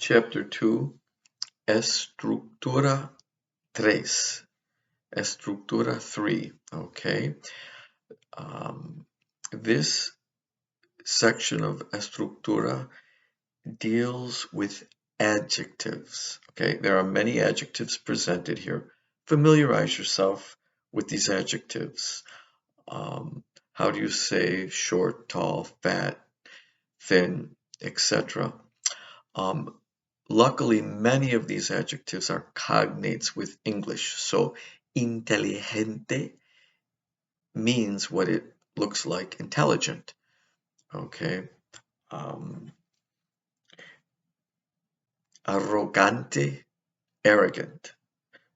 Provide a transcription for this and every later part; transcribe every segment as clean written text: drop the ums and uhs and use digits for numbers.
Chapter 2, Estructura 3. Estructura 3, okay? This section of Estructura deals with adjectives, okay? There are many adjectives presented here. Familiarize yourself with these adjectives. How do you say short, tall, fat, thin, etc.? Luckily, many of these adjectives are cognates with English. So, inteligente means what it looks like, intelligent. Okay. Arrogante, arrogant.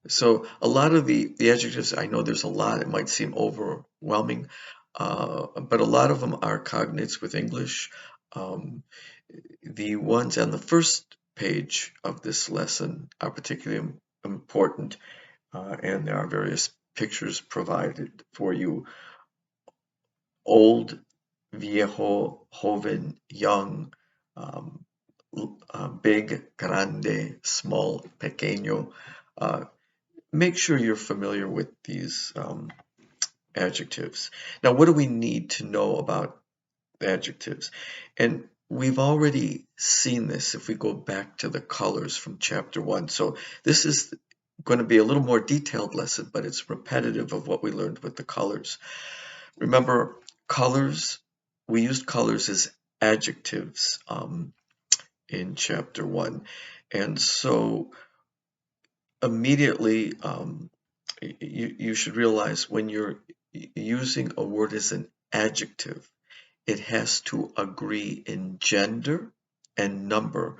So a lot of the adjectives, I know there's a lot, it might seem overwhelming, but a lot of them are cognates with English. The ones on the first page of this lesson are particularly important, and there are various pictures provided for you. Old, viejo, joven, young, big, grande, small, pequeño. Make sure you're familiar with these adjectives. Now, what do we need to know about adjectives? And we've already seen this if we go back to the colors from chapter 1. So this is going to be a little more detailed lesson, but it's repetitive of what we learned with the colors. Remember, colors, we used colors as adjectives in chapter 1. And so immediately you should realize when you're using a word as an adjective, it has to agree in gender and number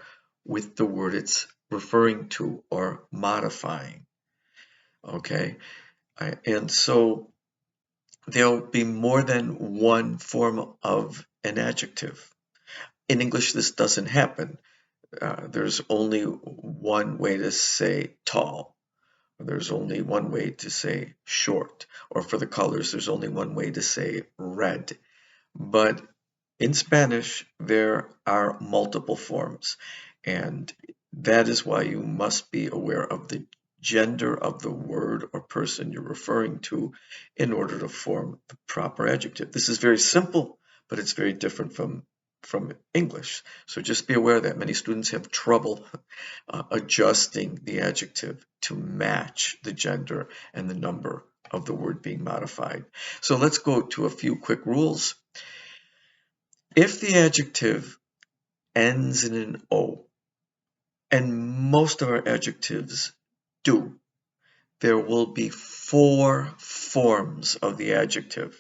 with the word it's referring to or modifying. Okay, and so there'll be more than one form of an adjective. In English, this doesn't happen. There's only one way to say tall. There's only one way to say short. Or for the colors, there's only one way to say red. But in Spanish, there are multiple forms, and that is why you must be aware of the gender of the word or person you're referring to in order to form the proper adjective. This is very simple, but it's very different from English. So just be aware that many students have trouble adjusting the adjective to match the gender and the number of the word being modified. So let's go to a few quick rules. If the adjective ends in an O, and most of our adjectives do, there will be 4 forms of the adjective.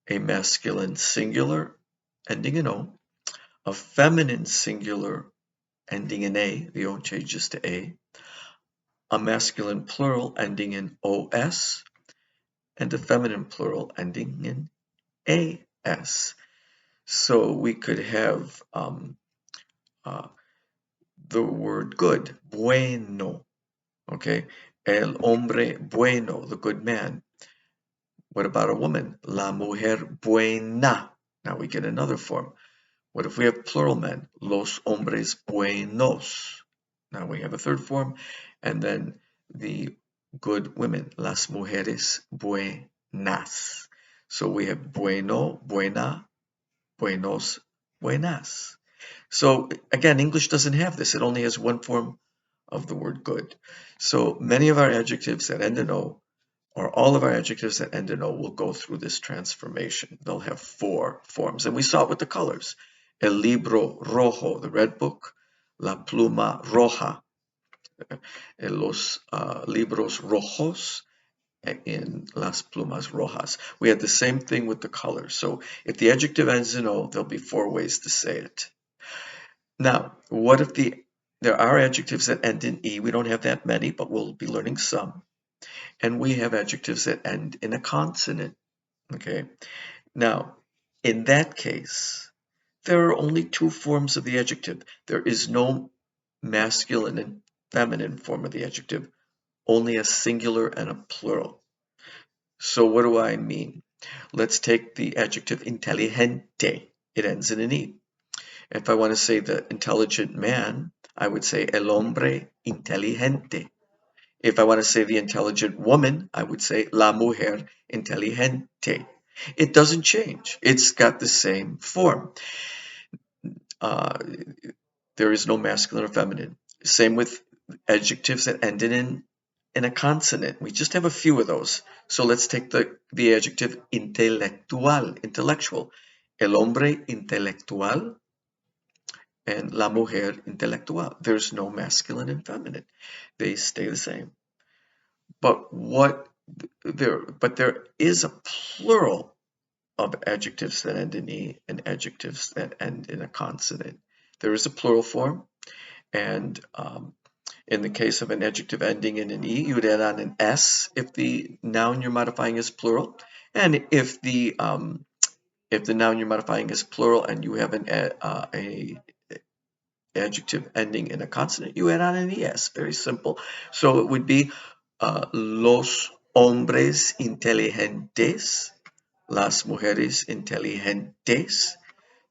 A masculine singular ending in O, a feminine singular ending in A, the O changes to a masculine plural ending in OS, and a feminine plural ending in AS. So we could have the word good, bueno, okay? El hombre bueno, the good man. What about a woman? La mujer buena. Now we get another form. What if we have plural men? Los hombres buenos. Now we have a third form. And then the good women, las mujeres buenas. So we have bueno, buena, buenos, buenas. So again, English doesn't have this. It only has one form of the word good. So many of our adjectives that end in O, or all of our adjectives that end in O, will go through this transformation. They'll have 4 forms. And we saw it with the colors. El libro rojo, the red book. La pluma roja, los libros rojos, in las plumas rojas. We had the same thing with the colors. So if the adjective ends in O, there'll be 4 ways to say it. Now, what if there are adjectives that end in E? We don't have that many, but we'll be learning some. And we have adjectives that end in a consonant, okay? Now, in that case, there are only 2 forms of the adjective. There is no masculine and feminine form of the adjective, only a singular and a plural. So what do I mean? Let's take the adjective inteligente. It ends in an E. If I want to say the intelligent man, I would say el hombre inteligente. If I want to say the intelligent woman, I would say la mujer inteligente. It doesn't change. It's got the same form. Uh, there is no masculine or feminine. Same with adjectives that end in a consonant. We just have a few of those. So let's take the adjective intelectual, intellectual. El hombre intelectual and la mujer intelectual. There's no masculine and feminine. They stay the same. But there is a plural of adjectives that end in e and adjectives that end in a consonant. There is a plural form, and in the case of an adjective ending in an e, you would add on an s if the noun you're modifying is plural, and if the noun you're modifying is plural and you have a adjective ending in a consonant, you add on an es. Very simple. So it would be los hombres inteligentes, las mujeres inteligentes.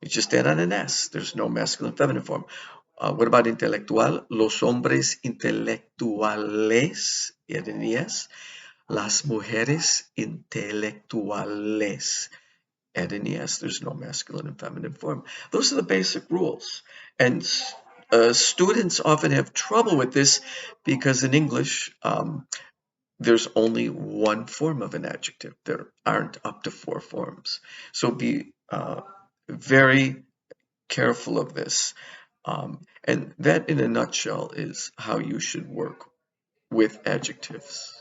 You just add on an s. There's no masculine feminine form. What about intelectual? Los hombres intelectuales, add an es. Las mujeres intelectuales, add an es. There's no masculine and feminine form. Those are the basic rules. And students often have trouble with this because in English, there's only one form of an adjective. There aren't up to 4 forms. So be very careful of this. And that, in a nutshell, is how you should work with adjectives.